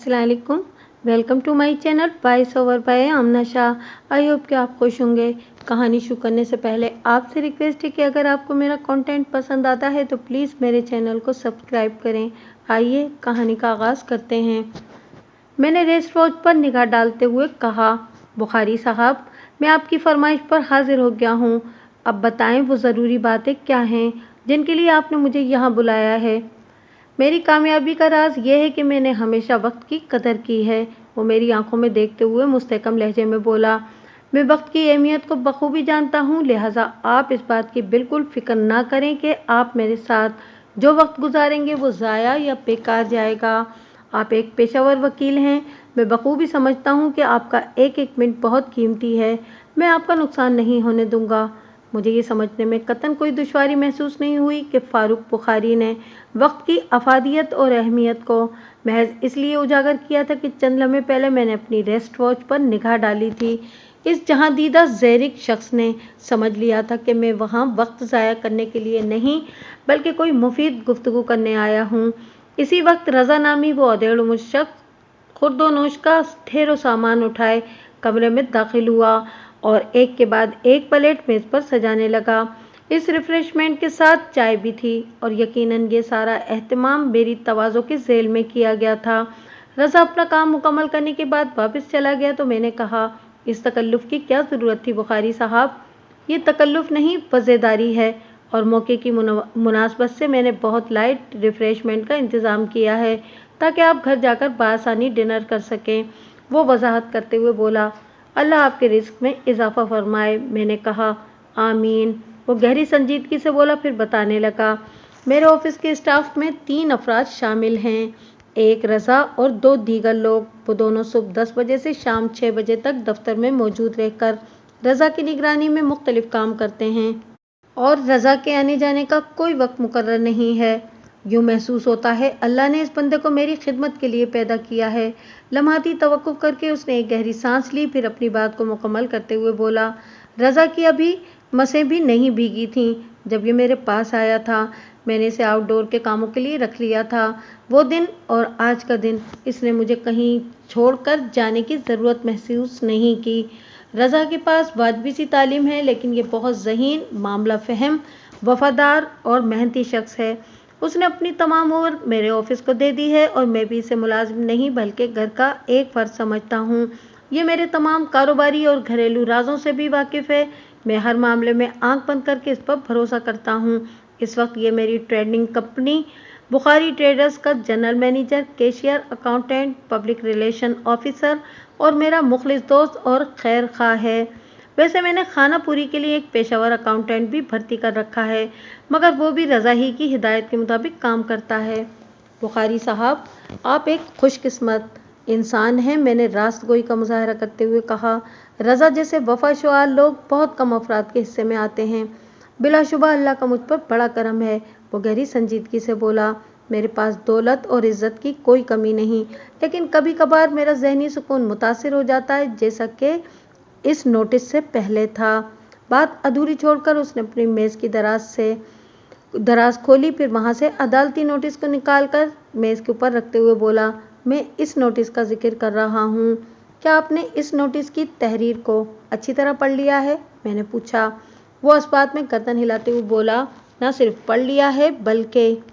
अस्सलाम वालेकुम। Welcome to my channel voice over by Amna Shah. I hope कि आप खुश होंगे। कहानी शुरू करने से पहले आपसे रिक्वेस्ट है कि अगर आपको मेरा कंटेंट पसंद आता है तो प्लीज़ मेरे चैनल को सब्सक्राइब करें। आइए कहानी का आगाज़ करते हैं। मैंने रेस्ट वॉच पर निगाह डालते हुए कहा, बुखारी साहब, मैं आपकी फरमाइश पर हाजिर हो गया हूँ। अब बताएं वो ज़रूरी बातें क्या हैं जिनके लिए आपने मुझे यहाँ बुलाया है। मेरी कामयाबी का राज ये है कि मैंने हमेशा वक्त की कदर की है। वो मेरी आंखों में देखते हुए मुस्तहकम लहजे में बोला, मैं वक्त की अहमियत को बखूबी जानता हूँ, लिहाजा आप इस बात की बिल्कुल फिक्र ना करें कि आप मेरे साथ जो वक्त गुजारेंगे वो ज़ाया या बेकार जाएगा। आप एक पेशेवर वकील हैं। मैं बखूबी समझता हूँ कि आपका एक एक मिनट बहुत कीमती है। मैं आपका नुकसान नहीं होने दूंगा। मुझे ये समझने में कतन कोई दुश्वारी महसूस नहीं हुई कि फारूक बुखारी ने वक्त की अफादियत और अहमियत को महज इसलिए उजागर किया था कि चंद लम्हे पहले मैंने अपनी रेस्ट वॉच पर निगाह डाली थी। इस जहांदीदा ज़ैरिक शख्स ने समझ लिया था कि मैं वहाँ वक्त ज़ाया करने के लिए नहीं बल्कि कोई मुफीद गुफ्तगू करने आया हूँ। इसी वक्त रज़ा नामी वो अधेड़ शख्स खुर्दोनोश का ढेरों सामान उठाए कमरे में दाखिल हुआ और एक के बाद एक प्लेट मेज़ पर सजाने लगा। इस रिफ्रेशमेंट के साथ चाय भी थी और यकीनन ये सारा एहतमाम मेरी तवाज़ो के ज़ेल में किया गया था। रज़ा अपना काम मुकम्मल करने के बाद वापस चला गया तो मैंने कहा, इस तकल्लुफ़ की क्या ज़रूरत थी बुखारी साहब? ये तकल्लुफ़ नहीं, वज़ेदारी है और मौके की मुनासबत से मैंने बहुत लाइट रिफ्रेशमेंट का इंतज़ाम किया है ताकि आप घर जाकर बआसानी डिनर कर सकें। वो वजाहत करते हुए बोला, अल्लाह आपके रिस्क में इजाफा फरमाए। मैंने कहा, आमीन। वो गहरी संजीदगी से बोला, फिर बताने लगा, मेरे ऑफिस के स्टाफ में 3 अफराद शामिल हैं, एक रज़ा और 2 दीगर लोग। वो दोनों सुबह 10 बजे से शाम 6 बजे तक दफ्तर में मौजूद रहकर रज़ा की निगरानी में मुख्तलिफ काम करते हैं और रज़ा के आने जाने का कोई वक्त मुकर्रर नहीं है। यूँ महसूस होता है अल्लाह ने इस बंदे को मेरी खिदमत के लिए पैदा किया है। लम्हाती तवक्कुफ करके उसने एक गहरी सांस ली, फिर अपनी बात को मुकम्मल करते हुए बोला, रज़ा की अभी मसें भी नहीं भीगी थीं जब ये मेरे पास आया था। मैंने इसे आउटडोर के कामों के लिए रख लिया था। वो दिन और आज का दिन इसने मुझे कहीं छोड़कर जाने की ज़रूरत महसूस नहीं की। रज़ा के पास वाजबी सी तालीम है लेकिन ये बहुत ज़हीन, मामला फ़हम, वफादार और मेहनती शख्स है। उसने अपनी तमाम उम्र मेरे ऑफिस को दे दी है और मैं भी इसे मुलाजिम नहीं बल्कि घर का एक फ़र्द समझता हूँ। ये मेरे तमाम कारोबारी और घरेलू राजों से भी वाकिफ़ है। मैं हर मामले में आंख बंद करके इस पर भरोसा करता हूँ। इस वक्त ये मेरी ट्रेडिंग कंपनी बुखारी ट्रेडर्स का general manager, cashier, accountant, public relation officer और मेरा मुखलिस दोस्त और खैर खा है। वैसे मैंने खानापुरी के लिए एक पेशेवर अकाउंटेंट भी भर्ती कर रखा है मगर वो भी रज़ा ही की हिदायत के मुताबिक काम करता है। बुखारी साहब, आप एक खुशकिस्मत इंसान हैं, मैंने रास्तगोई का मुजाहरा करते हुए कहा। रज़ा जैसे वफाशुआर लोग बहुत कम अफराद के हिस्से में आते हैं। बिलाशुबा अल्लाह का मुझ पर बड़ा करम है। वो गहरी संजीदगी से बोला, मेरे पास दौलत और इज्जत की कोई कमी नहीं लेकिन कभी कभार मेरा जहनी सुकून मुतासिर हो जाता है, जैसा कि इस नोटिस से पहले था। बात अधूरी छोड़कर उसने अपनी मेज़ की दराज खोली, फिर वहाँ से अदालती नोटिस को निकालकर मेज़ के ऊपर रखते हुए बोला, मैं इस नोटिस का जिक्र कर रहा हूँ। क्या आपने इस नोटिस की तहरीर को अच्छी तरह पढ़ लिया है? मैंने पूछा। वो इस बात में गर्दन हिलाते हुए बोला, न सिर्फ पढ़ लिया है बल्कि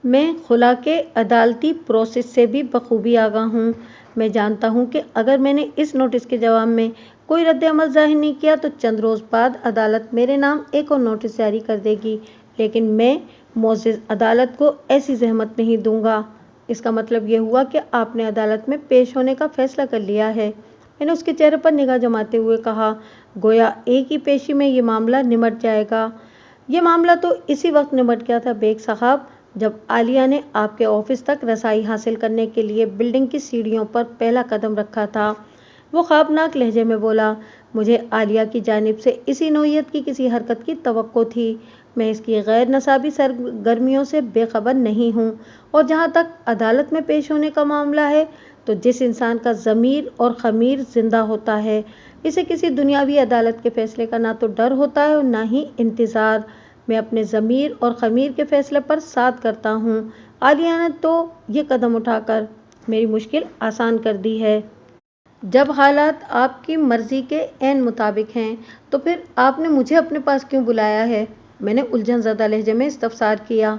मैं खुला के अदालती प्रोसेस से भी बखूबी आगाह हूँ। मैं जानता हूँ कि अगर मैंने इस नोटिस के जवाब में कोई रद्द-ए-अमल ज़ाहिर नहीं किया तो चंद रोज़ बाद अदालत मेरे नाम एक और नोटिस जारी कर देगी, लेकिन मैं मोअज़्ज़ज़ अदालत को ऐसी ज़हमत नहीं दूंगा। इसका मतलब ये हुआ कि आपने अदालत में पेश होने का फ़ैसला कर लिया है। मैंने उसके चेहरे पर निगाह जमाते हुए कहा, गोया एक ही पेशी में ये मामला निमट जाएगा। ये मामला तो इसी वक्त निमट गया था बेग साहब, जब आलिया ने आपके ऑफिस तक रसाई हासिल करने के लिए बिल्डिंग की सीढ़ियों पर पहला कदम रखा था। वो ख्वाबनाक लहजे में बोला, मुझे आलिया की जानिब से इसी नौइयत की किसी हरकत की तवक्को थी। मैं इसकी गैर नसाबी सरगर्मियों से बेखबर नहीं हूँ और जहाँ तक अदालत में पेश होने का मामला है तो जिस इंसान का ज़मीर और ख़मीर जिंदा होता है इसे किसी दुनियावी अदालत के फैसले का ना तो डर होता है और ना ही इंतज़ार। मैं अपने ज़मीर और ख़मीर के फैसले पर साथ करता हूँ। आलिया ने तो ये कदम उठाकर मेरी मुश्किल आसान कर दी है। जब हालात आपकी मर्जी के ऐन मुताबिक हैं तो फिर आपने मुझे अपने पास क्यों बुलाया है? मैंने उलझन ज़दा लहजे में इस्तफसार किया।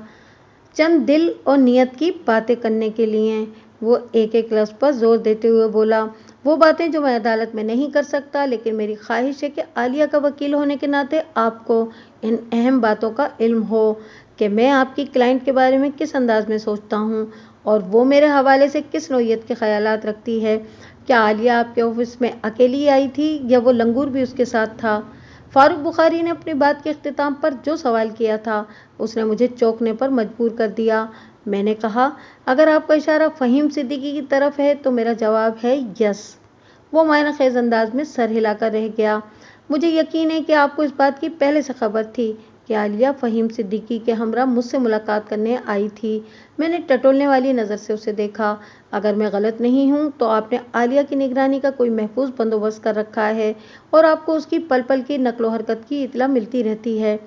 चंद दिल और नियत की बातें करने के लिए। वो एक एक लफ्ज़ पर जोर देते हुए बोला, वो बातें जो मैं अदालत में नहीं कर सकता, लेकिन मेरी ख्वाहिश है कि आलिया का वकील होने के नाते आपको इन अहम बातों का इल्म हो कि मैं आपकी क्लाइंट के बारे में किस अंदाज में सोचता हूँ और वो मेरे हवाले से किस नौइयत के ख्यालात रखती है। क्या आलिया आपके ऑफिस में अकेली आई थी या वो लंगूर भी उसके साथ था? फारूक बुखारी ने अपनी बात के इख्तिताम पर जो सवाल किया था उसने मुझे चौंकने पर मजबूर कर दिया। मैंने कहा, अगर आपका इशारा फ़हीम सिद्दीकी की तरफ है तो मेरा जवाब है यस। वो मायना खेज अंदाज में सर हिलाकर रह गया। मुझे यकीन है कि आपको इस बात की पहले से खबर थी कि आलिया फ़हीम सिद्दीकी के हमरा मुझसे मुलाकात करने आई थी। मैंने टटोलने वाली नज़र से उसे देखा। अगर मैं गलत नहीं हूँ तो आपने आलिया की निगरानी का कोई महफूज बंदोबस्त कर रखा है और आपको उसकी पल पल की नकलो हरकत की इतला मिलती रहती है।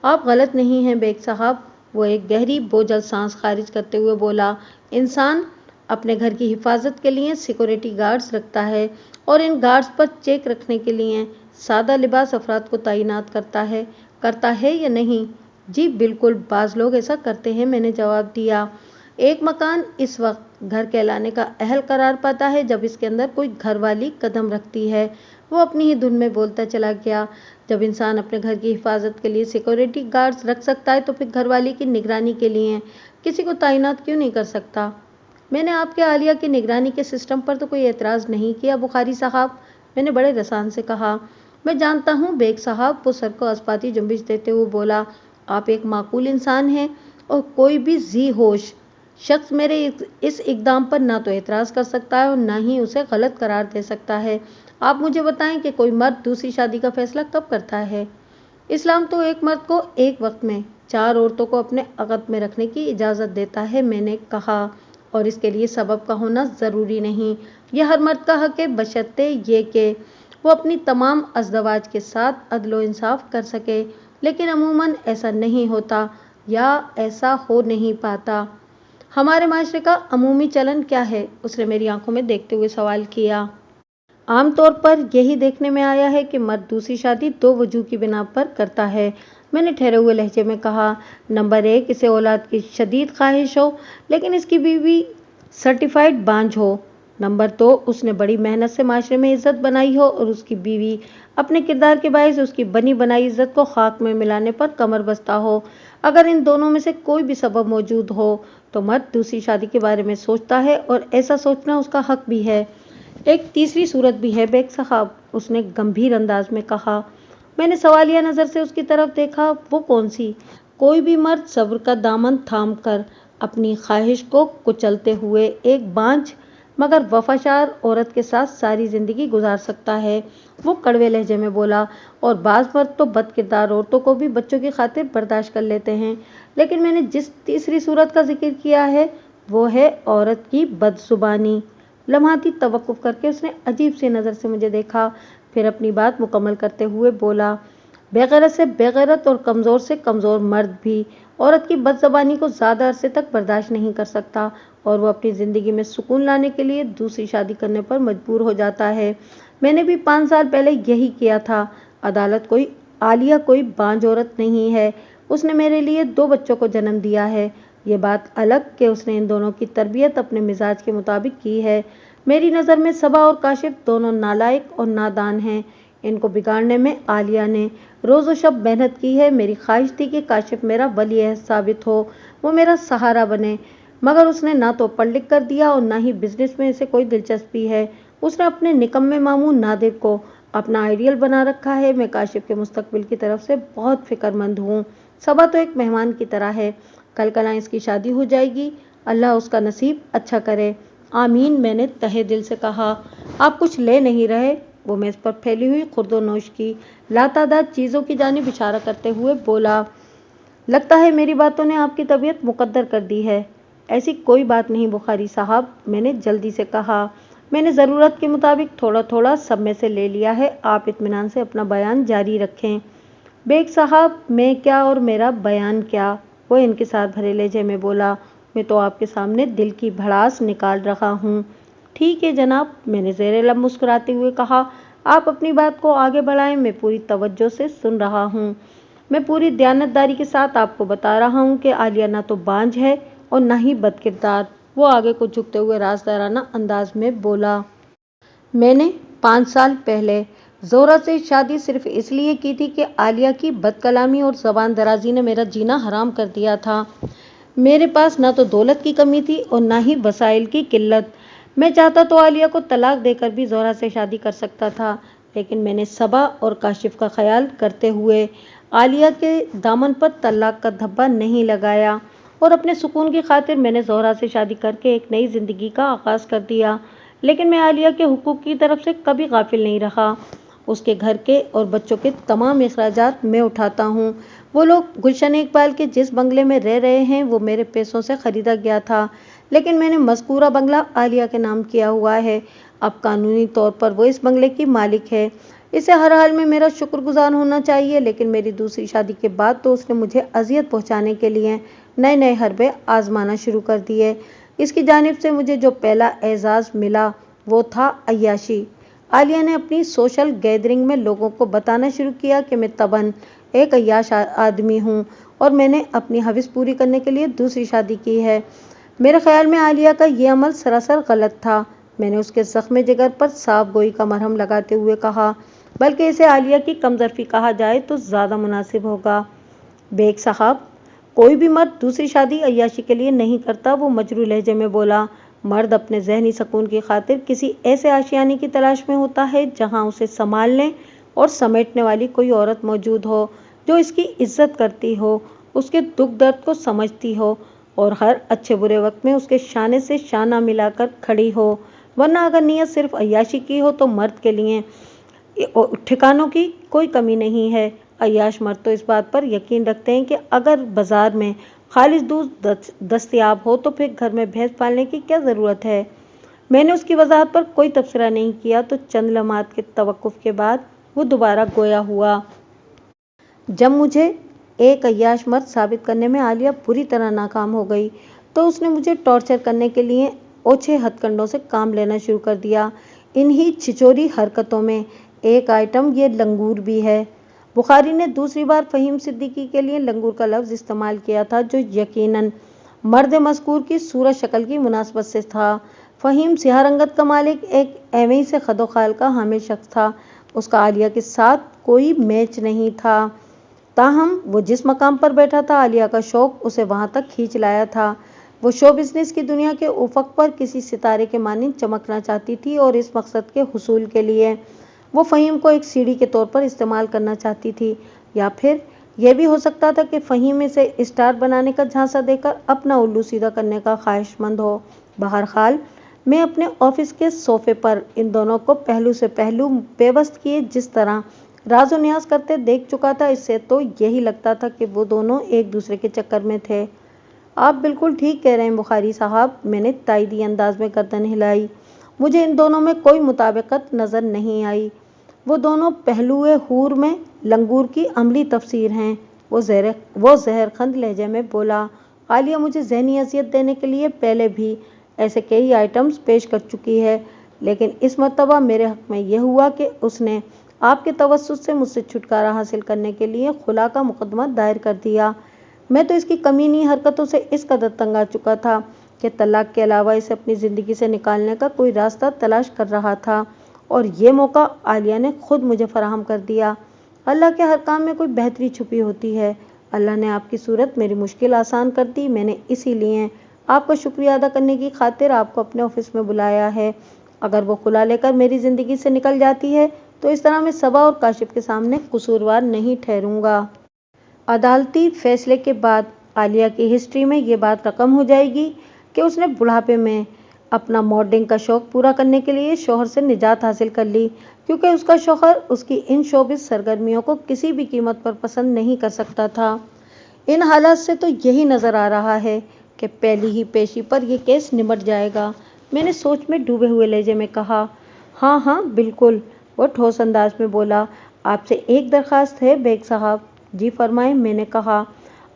आप गलत नहीं हैं बेग साहब। वो एक गहरी बोझल सांस खारिज करते हुए बोला, इंसान अपने घर की हिफाजत के लिए सिक्योरिटी गार्ड्स रखता है और इन गार्ड्स पर चेक रखने के लिए सादा लिबास अफराद को तैनात करता है या नहीं? जी बिल्कुल, बाज़ लोग ऐसा करते हैं, मैंने जवाब दिया। एक मकान इस वक्त घर कहलाने का अहल करार पाता है जब इसके अंदर कोई घरवाली कदम रखती है। वो अपनी ही धुन में बोलता चला गया। जब इंसान अपने घर की हिफाजत के लिए सिक्योरिटी गार्ड्स रख सकता है तो फिर घरवाली की निगरानी के लिए किसी को तैनात क्यों नहीं कर सकता? मैंने आपके आलिया की निगरानी के सिस्टम पर तो कोई एतराज़ नहीं किया बुखारी साहब, मैंने बड़े रसान से कहा। मैं जानता हूँ बेग साहब, वो सर को अस्पाती जुम्बिश देते हुए बोला, आप एक माकूल इंसान हैं और कोई भी जी होश शख्स मेरे इस इकदाम पर ना तो एतराज़ कर सकता है और ना ही उसे गलत करार दे सकता है। आप मुझे बताएं कि कोई मर्द दूसरी शादी का फैसला कब करता है? इस्लाम तो एक मर्द को एक वक्त में 4 औरतों को अपने अक़द में रखने की इजाज़त देता है, मैंने कहा, और इसके लिए सबब का होना ज़रूरी नहीं। यह हर मर्द का हक़ है बशर्ते ये कि वो अपनी तमाम अज़दवाज के साथ अदल व इंसाफ कर सके, लेकिन अमूमन ऐसा नहीं होता या ऐसा हो नहीं पाता। हमारे माशरे का अमूमी चलन क्या है? उसने मेरी आंखों में देखते हुए सवाल किया। आम तौर पर यही देखने में आया है कि मर्द दूसरी शादी 2 वजूह की बिना पर करता है, मैंने ठहरे हुए लहजे में कहा। नंबर 1, इसे औलाद की शदीद ख्वाहिश हो लेकिन इसकी बीवी सर्टिफाइड बांझ हो। नंबर 2, उसने बड़ी मेहनत से माशरे में इज्जत बनाई हो और उसकी बीवी अपने किरदार के बायस उसकी बनी बनाई इज्जत को खाक में मिलाने पर कमर बस्ता हो। अगर इन दोनों में से कोई भी सबब मौजूद हो तो मर्द दूसरी शादी के बारे में सोचता है और ऐसा सोचना उसका हक भी है। एक तीसरी सूरत भी है बेग साहब, उसने गंभीर अंदाज में कहा। मैंने सवालिया नज़र से उसकी तरफ देखा। वो कौन सी? कोई भी मर्द सब्र का दामन थाम कर अपनी ख्वाहिश को कुचलते हुए एक बांझ मगर वफादार औरत के साथ सारी ज़िंदगी गुजार सकता है, वो कड़वे लहजे में बोला। और बाज़ मर्द तो बदकिरदार औरतों को भी बच्चों की खातिर बर्दाश्त कर लेते हैं, लेकिन मैंने जिस तीसरी सूरत का जिक्र किया है वो है औरत की बदजुबानी। लम्हाती तवक्कुफ करके उसने अजीब सी नज़र से मुझे देखा, फिर अपनी बात मुकम्मल करते हुए बोला, बेगैरत से बेगैरत और कमज़ोर से कमज़ोर मर्द भी औरत की बदज़बानी को ज़्यादा अरसे तक बर्दाश्त नहीं कर सकता और वो अपनी ज़िंदगी में सुकून लाने के लिए दूसरी शादी करने पर मजबूर हो जाता है। मैंने भी 5 साल पहले यही किया था। आलिया कोई बांझ औरत नहीं है, उसने मेरे लिए 2 बच्चों को जन्म दिया है। ये बात अलग कि उसने इन दोनों की तरबियत अपने मिजाज के मुताबिक की है। मेरी नज़र में सबा और काशिफ दोनों नालायक और नादान हैं। इनको बिगाड़ने में आलिया ने रोज़ शब मेहनत की है। मेरी ख्वाहिश थी कि काशिफ मेरा वली साबित हो, वो मेरा सहारा बने, मगर उसने ना तो पढ़ लिख कर दिया और ना ही बिजनेस में इसे कोई दिलचस्पी है। उसने अपने निकम्मे मामू नादिर को अपना आइडियल बना रखा है। मैं काशिफ के मुस्तकबिल की तरफ से बहुत फिक्रमंद हूँ। सबा तो एक मेहमान की तरह है, कल कला इसकी शादी हो जाएगी, अल्लाह उसका नसीब अच्छा करे। आमीन, मैंने तहे दिल से कहा। आप कुछ ले नहीं रहे? वो मेज़ पर फैली हुई खुर्दोनोश की लातादाद चीज़ों की जानिब इशारा करते हुए बोला, लगता है मेरी बातों ने आपकी तबीयत मुकद्दर कर दी है। ऐसी कोई बात नहीं बुखारी साहब, मैंने जल्दी से कहा। मैंने ज़रूरत के मुताबिक थोड़ा थोड़ा सब में से ले लिया है, आप इत्मीनान से अपना बयान जारी रखें। बेग साहब, मैं क्या और मेरा बयान क्या? वो इनकिसार भरे लहजे में बोला। میں تو آپ کے سامنے دل کی بھڑاس نکال رہا ہوں۔ ٹھیک ہے جناب، میں نے زیر لب مسکراتے ہوئے کہا۔ آپ اپنی بات کو آگے بڑھائیں، میں پوری توجہ سے سن رہا ہوں۔ میں پوری دیانتداری کے ساتھ آپ کو بتا رہا ہوں کہ عالیہ نہ تو بانجھ ہے اور نہ ہی بد کردار۔ وہ آگے کو جھکتے ہوئے رازدارانہ انداز میں بولا۔ میں نے 5 سال پہلے زہرا سے شادی صرف اس لیے کی تھی کہ عالیہ کی بد کلامی اور زبان درازی نے میرا جینا حرام کر دیا تھا۔ میرے پاس نہ تو دولت کی کمی تھی اور نہ ہی وسائل کی قلت۔ میں چاہتا تو عالیہ کو طلاق دے کر بھی زہرا سے شادی کر سکتا تھا، لیکن میں نے صبا اور کاشف کا خیال کرتے ہوئے عالیہ کے دامن پر طلاق کا دھبا نہیں لگایا اور اپنے سکون کی خاطر میں نے زہرا سے شادی کر کے ایک نئی زندگی کا آغاز کر دیا۔ لیکن میں عالیہ کے حقوق کی طرف سے کبھی غافل نہیں رہا۔ اس کے گھر کے اور بچوں کے تمام اخراجات میں اٹھاتا ہوں۔ وہ لوگ گلشن اقبال کے جس بنگلے میں رہ رہے ہیں وہ میرے پیسوں سے خریدا گیا تھا، لیکن میں نے مذکورہ بنگلہ عالیہ کے نام کیا ہوا ہے۔ اب قانونی طور پر وہ اس بنگلے کی مالک ہے۔ اسے ہر حال میں میرا شکر گزار ہونا چاہیے، لیکن میری دوسری شادی کے بعد تو اس نے مجھے اذیت پہنچانے کے لیے نئے نئے حربے آزمانا شروع کر دیے۔ اس کی جانب سے مجھے جو پہلا اعزاز ملا وہ تھا عیاشی۔ عالیہ نے اپنی سوشل گیدرنگ میں لوگوں کو بتانا شروع کیا کہ میں طبعاً ایک عیاش آدمی ہوں اور میں نے اپنی ہوس پوری کرنے کے لیے دوسری شادی کی ہے۔ میرے خیال میں عالیہ کا یہ عمل سراسر غلط تھا۔ میں نے اس کے زخم جگر پر صاف گوئی کا مرہم لگاتے ہوئے کہا، بلکہ اسے عالیہ کی کمظرفی کہا جائے تو زیادہ مناسب ہوگا۔ بیگ صاحب، کوئی بھی مرد دوسری شادی عیاشی کے لیے نہیں کرتا، وہ مجروح لہجے میں بولا۔ مرد اپنے ذہنی سکون کی خاطر کسی ایسے آشیانے کی تلاش میں ہوتا ہے جہاں اسے سنبھالنے اور سمیٹنے والی کوئی عورت موجود ہو جو اس کی عزت کرتی ہو، اس کے دکھ درد کو سمجھتی ہو اور ہر اچھے برے وقت میں اس کے شانے سے شانہ ملا کر کھڑی ہو۔ ورنہ اگر نیت صرف عیاشی کی ہو تو مرد کے لیے ٹھکانوں کی کوئی کمی نہیں ہے۔ عیاش مرد تو اس بات پر یقین رکھتے ہیں کہ اگر بازار میں خالص دودھ دستیاب ہو تو پھر گھر میں بھینس پالنے کی کیا ضرورت ہے۔ میں نے اس کی وضاحت پر کوئی تبصرہ نہیں کیا تو چند لمحات کے توقف کے بعد وہ دوبارہ گویا ہوا۔ جب مجھے ایک عیاش مرد ثابت کرنے میں عالیہ بری طرح ناکام ہو گئی تو اس نے مجھے ٹارچر کرنے کے لیے اوچھے ہتھ کنڈوں سے کام لینا شروع کر دیا۔ انہی چھچوری حرکتوں میں ایک آئٹم یہ لنگور بھی ہے۔ بخاری نے دوسری بار فہیم صدیقی کے لیے لنگور کا لفظ استعمال کیا تھا، جو یقیناً مرد مذکور کی صورت شکل کی مناسبت سے تھا۔ فہیم سیاہ رنگت کا مالک ایک ایویں سے خد و خال کا حامل شخص تھا۔ اس کا عالیہ کے ساتھ کوئی میچ نہیں تھا، تاہم وہ جس مقام پر بیٹھا تھا عالیہ کا شوق اسے وہاں تک کھینچ لایا تھا۔ وہ شو بزنس کی دنیا کے افق پر کسی ستارے کے مانند چمکنا چاہتی تھی اور اس مقصد کے حصول کے لیے وہ فہیم کو ایک سیڑھی کے طور پر استعمال کرنا چاہتی تھی، یا پھر یہ بھی ہو سکتا تھا کہ فہیم اسے اسٹار بنانے کا جھانسا دے کر اپنا الو سیدھا کرنے کا خواہش مند ہو۔ بہرحال میں اپنے آفس کے صوفے پر ان دونوں کو پہلو سے پہلو پیوست کیے جس طرح راز و نیاز کرتے دیکھ چکا تھا، اس سے تو یہی لگتا تھا کہ وہ دونوں ایک دوسرے کے چکر میں تھے۔ آپ بالکل ٹھیک کہہ رہے ہیں بخاری صاحب، میں نے تائیدی انداز میں گردن ہلائی۔ مجھے ان دونوں میں کوئی مطابقت نظر نہیں آئی۔ وہ دونوں پہلوئے حور میں لنگور کی عملی تفسیر ہیں۔ وہ زہر خند لہجے میں بولا۔ عالیہ مجھے ذہنی اذیت دینے کے لیے پہلے بھی ایسے کئی آئٹمز پیش کر چکی ہے، لیکن اس مرتبہ میرے حق میں یہ ہوا کہ اس نے آپ کے توسط سے مجھ سے چھٹکارا حاصل کرنے کے لیے خلا کا مقدمہ دائر کر دیا۔ میں تو اس کی کمینی حرکتوں سے اس قدر تنگ آ چکا تھا کہ طلاق کے علاوہ اسے اپنی زندگی سے نکالنے کا کوئی راستہ تلاش کر رہا تھا، اور یہ موقع عالیہ نے خود مجھے فراہم کر دیا۔ اللہ کے ہر کام میں کوئی بہتری چھپی ہوتی ہے۔ اللہ نے آپ کی صورت میری مشکل آسان کر دی۔ میں نے اسی لیے آپ کا شکریہ ادا کرنے کی خاطر آپ کو اپنے آفس میں بلایا ہے۔ اگر وہ خلا لے کر میری زندگی سے نکل جاتی ہے تو اس طرح میں صبا اور کاشف کے سامنے قصوروار نہیں ٹھہروں گا۔ عدالتی فیصلے کے بعد عالیہ کی ہسٹری میں یہ بات رقم ہو جائے گی کہ اس نے بڑھاپے میں اپنا ماڈلنگ کا شوق پورا کرنے کے لیے شوہر سے نجات حاصل کر لی، کیونکہ اس کا شوہر اس کی ان شوبز سرگرمیوں کو کسی بھی قیمت پر پسند نہیں کر سکتا تھا۔ ان حالات سے تو یہی نظر آ رہا ہے کہ پہلی ہی پیشی پر یہ کیس نمٹ جائے گا۔ میں نے سوچ میں ڈوبے ہوئے لہجے میں کہا، ہاں ہاں بالکل۔ وہ ٹھوس انداز میں بولا۔ آپ سے ایک درخواست ہے بیگ صاحب۔ جی فرمائیں، میں نے کہا۔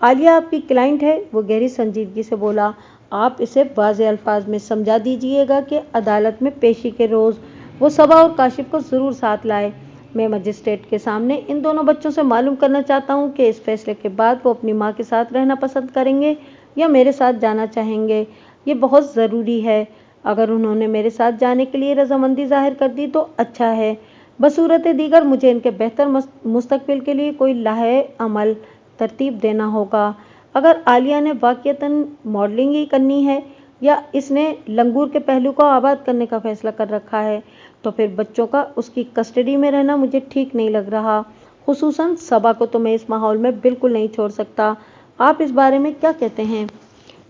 عالیہ آپ کی کلائنٹ ہے، وہ گہری سنجیدگی سے بولا۔ آپ اسے واضح الفاظ میں سمجھا دیجیے گا کہ عدالت میں پیشی کے روز وہ صبا اور کاشف کو ضرور ساتھ لائے۔ میں مجسٹریٹ کے سامنے ان دونوں بچوں سے معلوم کرنا چاہتا ہوں کہ اس فیصلے کے بعد وہ اپنی ماں کے ساتھ رہنا پسند کریں گے یا میرے ساتھ جانا چاہیں گے۔ یہ بہت ضروری ہے۔ اگر انہوں نے میرے ساتھ جانے کے لیے رضامندی ظاہر کر دی تو اچھا ہے، بصورت دیگر مجھے ان کے بہتر مستقبل کے لیے کوئی لائحہ عمل ترتیب دینا ہوگا۔ اگر عالیہ نے واقعتاً ماڈلنگ ہی کرنی ہے یا اس نے لنگور کے پہلو کو آباد کرنے کا فیصلہ کر رکھا ہے تو پھر بچوں کا اس کی کسٹڈی میں رہنا مجھے ٹھیک نہیں لگ رہا، خصوصاً صبا کو تو میں اس ماحول میں بالکل نہیں چھوڑ سکتا۔ آپ اس بارے میں کیا کہتے ہیں؟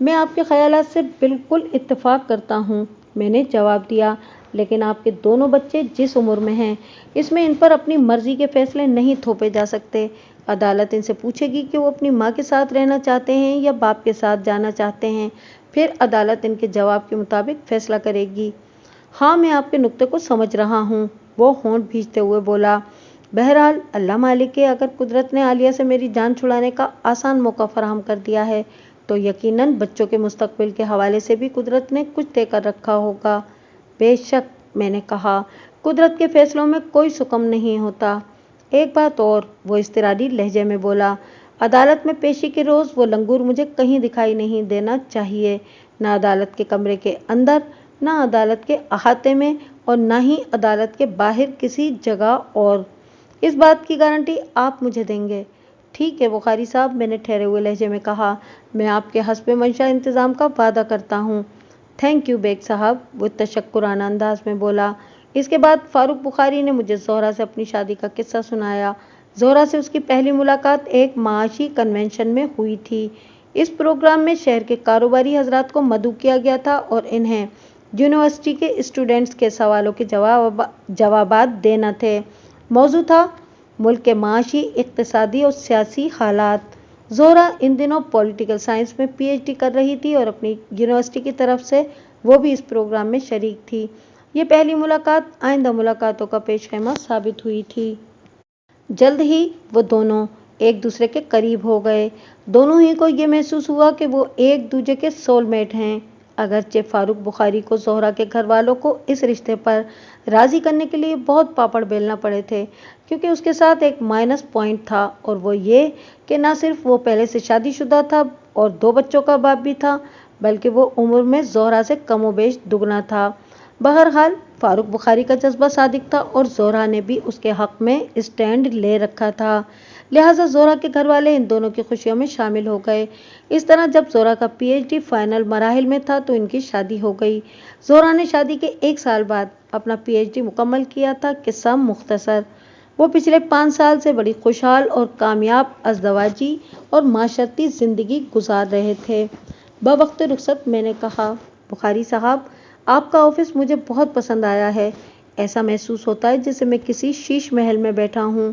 میں آپ کے خیالات سے بالکل اتفاق کرتا ہوں، میں نے جواب دیا، لیکن آپ کے دونوں بچے جس عمر میں ہیں اس میں ان پر اپنی مرضی کے فیصلے نہیں تھوپے جا سکتے۔ عدالت ان سے پوچھے گی کہ وہ اپنی ماں کے ساتھ رہنا چاہتے ہیں یا باپ کے ساتھ جانا چاہتے ہیں، پھر عدالت ان کے جواب کے مطابق فیصلہ کرے گی۔ ہاں، میں آپ کے نقطے کو سمجھ رہا ہوں، وہ ہونٹ بھینچتے ہوئے بولا۔ بہرحال اللہ مالک ہے، اگر قدرت نے عالیہ سے میری جان چھڑانے کا آسان موقع فراہم کر دیا ہے تو یقیناً بچوں کے مستقبل کے حوالے سے بھی قدرت نے کچھ طے کر رکھا ہوگا۔ بے شک، میں نے کہا، قدرت کے فیصلوں میں کوئی سکم نہیں ہوتا۔ ایک بات اور، وہ اضطراری لہجے میں بولا، عدالت میں پیشی کے روز وہ لنگور مجھے کہیں دکھائی نہیں دینا چاہیے، نہ عدالت کے کمرے کے اندر، نہ عدالت کے احاطے میں اور نہ ہی عدالت کے باہر کسی جگہ اور۔ اس بات کی گارنٹی آپ مجھے دیں گے؟ ٹھیک ہے بخاری صاحب، میں نے ٹھہرے ہوئے لہجے میں کہا، میں آپ کے حسب منشا انتظام کا وعدہ کرتا ہوں۔ تھینک یو بیگ صاحب، وہ تشکرانہ انداز میں بولا۔ اس کے بعد فاروق بخاری نے مجھے زہرا سے اپنی شادی کا قصہ سنایا۔ زہرا سے اس کی پہلی ملاقات ایک معاشی کنونشن میں ہوئی تھی۔ اس پروگرام میں شہر کے کاروباری حضرات کو مدعو کیا گیا تھا اور انہیں یونیورسٹی کے اسٹوڈنٹس کے سوالوں کے جوابات دینا تھے۔ موضوع تھا ملک کے معاشی، اقتصادی اور سیاسی حالات۔ زہرا ان دنوں پولیٹیکل سائنس میں پی ایچ ڈی کر رہی تھی اور اپنی یونیورسٹی کی طرف سے وہ بھی اس پروگرام میں شریک تھی۔ یہ پہلی ملاقات آئندہ ملاقاتوں کا پیش خیمہ ثابت ہوئی تھی۔ جلد ہی وہ دونوں ایک دوسرے کے قریب ہو گئے۔ دونوں ہی کو یہ محسوس ہوا کہ وہ ایک دوسرے کے سول میٹ ہیں۔ اگرچہ فاروق بخاری کو زہرا کے گھر والوں کو اس رشتے پر راضی کرنے کے لیے بہت پاپڑ بیلنا پڑے تھے، کیونکہ اس کے ساتھ ایک مائنس پوائنٹ تھا، اور وہ یہ کہ نہ صرف وہ پہلے سے شادی شدہ تھا اور 2 بچوں کا باپ بھی تھا، بلکہ وہ عمر میں زہرا سے کم و بیش دگنا تھا۔ بہرحال فاروق بخاری کا جذبہ صادق تھا اور زہرا نے بھی اس کے حق میں اسٹینڈ لے رکھا تھا، لہٰذا زہرا کے گھر والے ان دونوں کی خوشیوں میں شامل ہو گئے۔ اس طرح جب زہرا کا پی ایچ ڈی فائنل مراحل میں تھا تو ان کی شادی ہو گئی۔ زہرا نے شادی کے 1 سال بعد اپنا پی ایچ ڈی مکمل کیا تھا۔ قصہ مختصر، وہ پچھلے 5 سال سے بڑی خوشحال اور کامیاب ازدواجی اور معاشرتی زندگی گزار رہے تھے۔ بوقت رخصت میں نے کہا، بخاری صاحب، آپ کا آفس مجھے بہت پسند آیا ہے۔ ایسا محسوس ہوتا ہے جیسے میں کسی شیش محل میں بیٹھا ہوں۔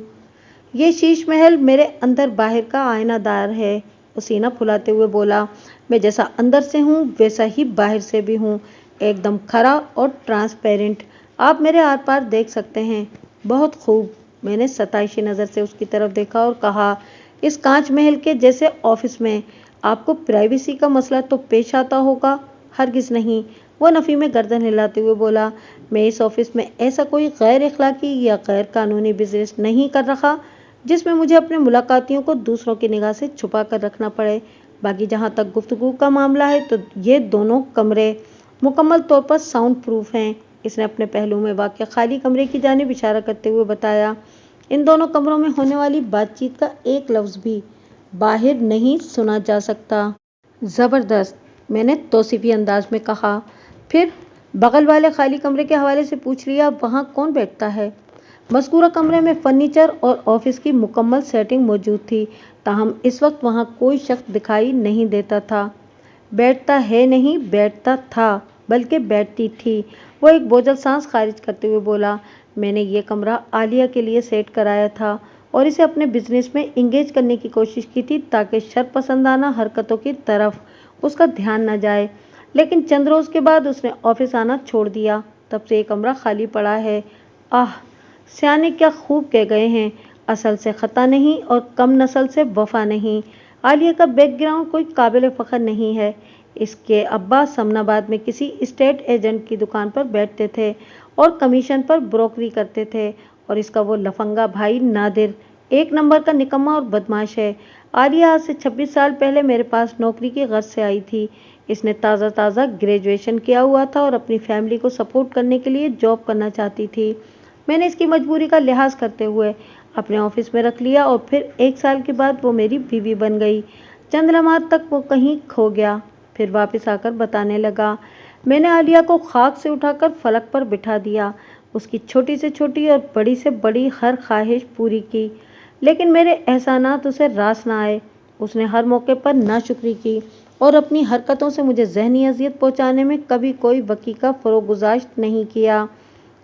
یہ شیش محل میرے اندر باہر کا آئینہ دار ہے، وہ سینہ پھلاتے ہوئے بولا۔ میں جیسا اندر سے ہوں ویسا ہی باہر سے بھی ہوں، ایک دم کھرا اور ٹرانسپیرنٹ، آپ میرے آر پار دیکھ سکتے ہیں۔ بہت خوب، میں نے ستائشی نظر سے اس کی طرف دیکھا اور کہا، اس کانچ محل کے جیسے آفس میں آپ کو پرائیویسی کا مسئلہ تو پیش آتا ہوگا؟ ہرگز نہیں، وہ نفی میں گردن ہلاتے ہوئے بولا۔ میں اس آفس میں ایسا کوئی غیر اخلاقی یا غیر قانونی بزنس نہیں کر رہا جس میں مجھے اپنے ملاقاتیوں کو دوسروں کی نگاہ سے چھپا کر رکھنا پڑے۔ باقی جہاں تک گفتگو کا معاملہ ہے تو یہ دونوں کمرے مکمل طور پر ساؤنڈ پروف ہیں، اس نے اپنے پہلو میں واقع خالی کمرے کی جانب اشارہ کرتے ہوئے بتایا۔ ان دونوں کمروں میں ہونے والی بات چیت کا ایک لفظ بھی باہر نہیں سنا جا سکتا۔ زبردست، میں نے توصیفی انداز میں کہا۔ پھر بغل والے خالی کمرے کے حوالے سے پوچھ لیا، وہاں کون بیٹھتا ہے؟ مذکورہ کمرے میں فرنیچر اور آفس کی مکمل سیٹنگ موجود تھی، تاہم اس وقت وہاں کوئی شخص دکھائی نہیں دیتا تھا۔ بیٹھتا ہے نہیں، بیٹھتا تھا، بلکہ بیٹھتی تھی، وہ ایک بوجھل سانس خارج کرتے ہوئے بولا۔ میں نے یہ کمرہ عالیہ کے لیے سیٹ کرایا تھا اور اسے اپنے بزنس میں انگیج کرنے کی کوشش کی تھی تاکہ شرپسندانہ حرکتوں کی طرف اس کا دھیان نہ جائے، لیکن چند روز کے بعد اس نے آفس آنا چھوڑ دیا، تب سے یہ کمرہ خالی پڑا ہے۔ آہ، سیانے کیا خوب کہہ گئے ہیں، اصل سے خطا نہیں اور کم نسل سے وفا نہیں۔ عالیہ کا بیک گراؤنڈ کوئی قابل فخر نہیں ہے، इसके अब्बा समनाबाद में किसी स्टेट एजेंट की दुकान पर बैठते थे और कमीशन पर ब्रोकरी करते थे, और इसका वो लफंगा भाई नादिर एक नंबर का निकम्मा और बदमाश है। आलिया आज से 26 साल पहले मेरे पास नौकरी की गर्ज से आई थी। इसने ताज़ा ताज़ा ग्रेजुएशन किया हुआ था और अपनी फैमिली को सपोर्ट करने के लिए जॉब करना चाहती थी। मैंने इसकी मजबूरी का लिहाज करते हुए अपने ऑफिस में रख लिया और फिर 1 साल के बाद वो मेरी बीवी बन गई। चंद लम्हात तक वो कहीं खो गया, फिर वापस आकर बताने लगा। मैंने आलिया को खाक से उठाकर फलक पर बिठा दिया, उसकी छोटी से छोटी और बड़ी से बड़ी हर ख्वाहिश पूरी की, लेकिन मेरे एहसानात उसे रास ना आए। उसने हर मौके पर नाशुक्री की और अपनी हरकतों से मुझे ज़हनी अजियत पहुंचाने में कभी कोई वकी का फरोगुज़ाश्त नहीं किया।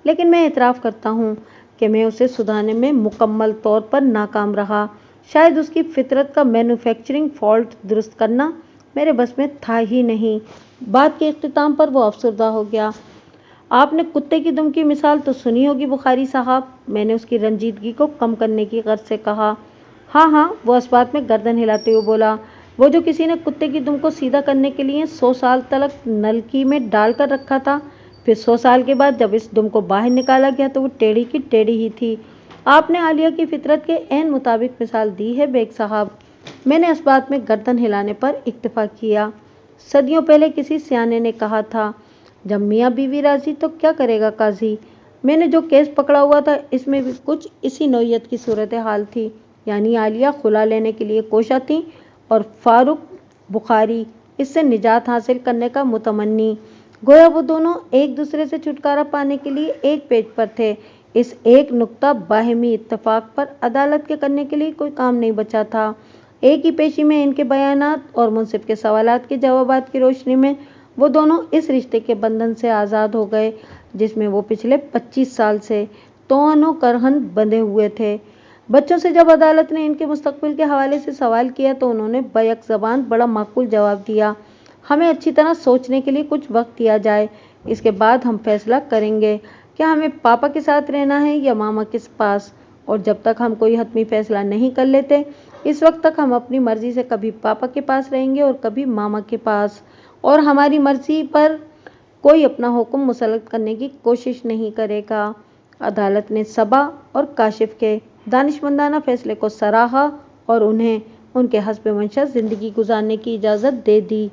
लेकिन मैं इतराफ़ करता हूँ कि मैं उसे सुधारने में मुकम्मल तौर पर नाकाम रहा। शायद उसकी फितरत का मैन्युफैक्चरिंग फॉल्ट दुरुस्त करना मेरे बस में था ही नहीं। बात के इख्तिताम पर वो अफसरदा हो गया। आपने कुत्ते की दुम की मिसाल तो सुनी होगी बुखारी साहब, मैंने उसकी रंजीदगी को कम करने की गर्ज से कहा। हाँ हाँ, वो इस बात में गर्दन हिलाते हुए बोला। वो जो किसी ने कुत्ते की दुम को सीधा करने के लिए 100 साल तक नलकी में डाल कर रखा था, फिर 100 साल के बाद जब इस दुम को बाहर निकाला गया तो वो टेढ़ी की टेढ़ी ही थी। आपने आलिया की फितरत के ऐन मुताबिक मिसाल दी है बेग साहब। मैंने इस बात में गर्दन हिलाने पर इक्तफा किया। सदियों पहले किसी सियाने ने कहा था, जब मियाँ बीवी राजी तो क्या करेगा काजी। मैंने जो केस पकड़ा हुआ था इसमें भी कुछ इसी नौयत की सूरत हाल थी, यानी आलिया खुला लेने के लिए कोशा थी और फारूक बुखारी इससे निजात हासिल करने का मुतमन्नी। गोया वो दोनों एक दूसरे से छुटकारा पाने के लिए एक पेज पर थे। इस एक नुक्ता बाहिमी इत्तफाक पर अदालत के करने के लिए कोई काम नहीं बचा था। एक ही पेशी में इनके बयानात और मुंसिफ के सवालात के जवाबात की रोशनी में वो दोनों इस रिश्ते के बंधन से आज़ाद हो गए जिसमें वो पिछले 25 साल से तौअनो करहन बंधे हुए थे। बच्चों से जब अदालत ने इनके मुस्तकबिल के हवाले से सवाल किया तो उन्होंने बैक ज़बान बड़ा माकूल जवाब दिया। हमें अच्छी तरह सोचने के लिए कुछ वक्त दिया जाए, इसके बाद हम फैसला करेंगे क्या हमें पापा के साथ रहना है या मामा के पास। और जब तक हम कोई हतमी फैसला नहीं कर लेते, इस वक्त तक हम अपनी मर्जी से कभी पापा के पास रहेंगे और कभी मामा के पास, और हमारी मर्जी पर कोई अपना हुक्म मुसल्लत करने की कोशिश नहीं करेगा। अदालत ने सबा और काशिफ के दानिशमंदाना फैसले को सराहा और उन्हें उनके हस्ब मंशा जिंदगी गुजारने की इजाज़त दे दी।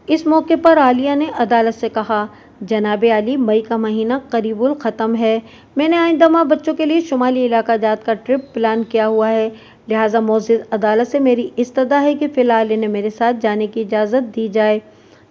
इस मौके पर आलिया ने अदालत से कहा, जनाबे आली, मई का महीना करीबुल ख़त्म है। मैंने आइंदा माह बच्चों के लिए शुमाली इलाका जात का ट्रिप प्लान किया हुआ है, लिहाजा मोअज़्ज़िज़ अदालत से मेरी इस्तदा है कि फ़िलहाल इन्हें मेरे साथ जाने की इजाज़त दी जाए।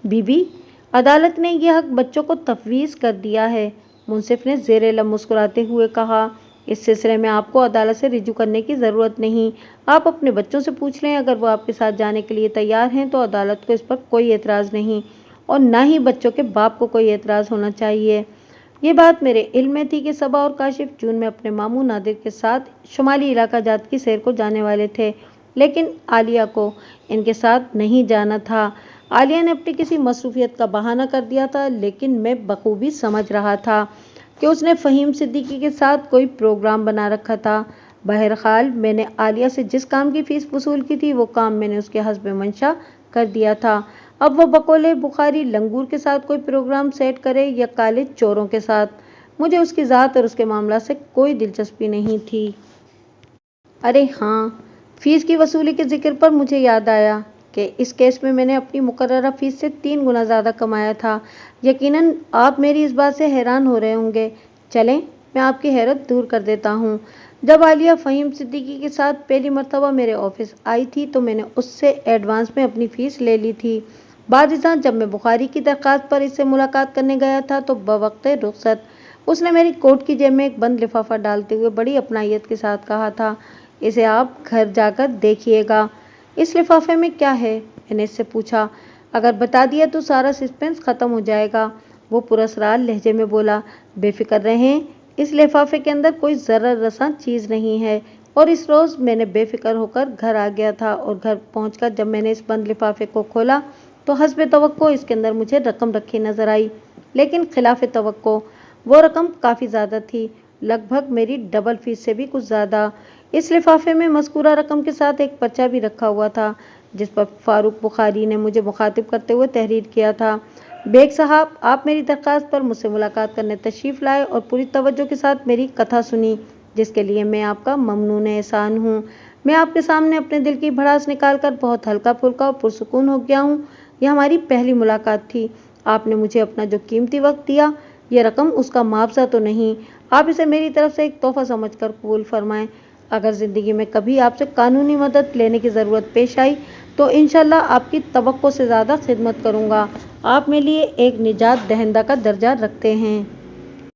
बीबी, अदालत ने यह हक बच्चों को तफवीज़ कर दिया है, मुंसिफ ने ज़ेरे लब मुस्कुराते हुए कहा। इस सिलसिले में आपको अदालत से रिजू करने की ज़रूरत नहीं। आप अपने बच्चों से पूछ लें, अगर वो आपके साथ जाने के लिए तैयार हैं तो अदालत को इस पर कोई एतराज़ नहीं, और ना ही बच्चों के बाप को कोई एतराज़ होना चाहिए। ये बात मेरे इल्म में थी कि सबा और काशिफ जून में अपने मामू नादिर के साथ शुमाली इलाका जात की सैर को जाने वाले थे, लेकिन आलिया को इनके साथ नहीं जाना था। आलिया ने अपनी किसी मसरूफियत का बहाना कर दिया था, लेकिन मैं बखूबी समझ रहा था कि उसने फ़हीम सिद्दीकी के साथ कोई प्रोग्राम बना रखा था। बहरहाल मैंने आलिया से जिस काम की फ़ीस वसूल की थी वो काम मैंने उसके हस्ब मंशा कर दिया था। अब वो बकौले बुखारी लंगूर के साथ कोई प्रोग्राम सेट करे या काले चोरों के साथ, मुझे उसकी ज़ात और उसके मामला से कोई दिलचस्पी नहीं थी। अरे हाँ, फ़ीस की वसूली के ज़िक्र पर मुझे याद आया कि इस केस में मैंने अपनी मुकर्ररा फ़ीस से 3 गुना ज़्यादा कमाया था। यकीनन आप मेरी इस बात से हैरान हो रहे होंगे। चलें, मैं आपकी हैरत दूर कर देता हूँ। जब आलिया फ़हीम सिद्दीकी के साथ पहली मरतबा मेरे ऑफिस आई थी तो मैंने उससे एडवांस में अपनी फ़ीस ले ली थी। बाज़ जब मैं बुखारी की दरख्वास्त पर इससे मुलाकात करने गया था तो बवक्त रुखसत उसने मेरी कोट की जेब में एक बंद लिफाफा डालते हुए बड़ी अपनायत के साथ कहा था, इसे आप घर जाकर देखिएगा। इस लिफाफे में क्या है? मैंने इससे पूछा। अगर बता दिया तो सारा सस्पेंस ख़त्म हो जाएगा, वो पुरस्कार लहजे में बोला। बेफिक्र रहें, इस लिफाफे के अंदर कोई ज़र्रा रसा चीज़ नहीं है। और इस रोज़ मैंने बेफिक्र होकर घर आ गया था और घर पहुंचकर जब मैंने इस बंद लिफाफे को खोला तो हस्ब तवक्को इसके अंदर मुझे रकम रखी नजर आई, लेकिन खिलाफ तवक्को वो रकम काफ़ी ज़्यादा थी, लगभग मेरी डबल फीस से भी कुछ ज़्यादा। इस लिफाफे में मज़कूरा रकम के साथ एक पर्चा भी रखा हुआ था जिस पर फारूक बुखारी ने मुझे मुखातिब करते हुए तहरीर किया था। बेग साहब, आप मेरी दरख्वास्त पर मुझसे मुलाकात करने तशरीफ़ लाए और पूरी तवज्जो के साथ मेरी कथा सुनी, जिसके लिए मैं आपका ममनून एहसान हूँ। मैं आपके सामने अपने दिल की भड़ास निकाल कर बहुत हल्का फुल्का और पुरसुकून हो गया हूँ। यह हमारी पहली मुलाकात थी। आपने मुझे अपना जो कीमती वक्त दिया, यह रकम उसका मुआवजा तो नहीं, आप इसे मेरी तरफ से एक तोहफा समझकर कबूल फरमाएं। अगर ज़िंदगी में कभी आपसे कानूनी मदद लेने की ज़रूरत पेश आई तो इंशाल्लाह आपकी तवक्को से ज़्यादा खिदमत करूँगा। आप मेरे लिए एक निजात दहिंदा का दर्जा रखते हैं।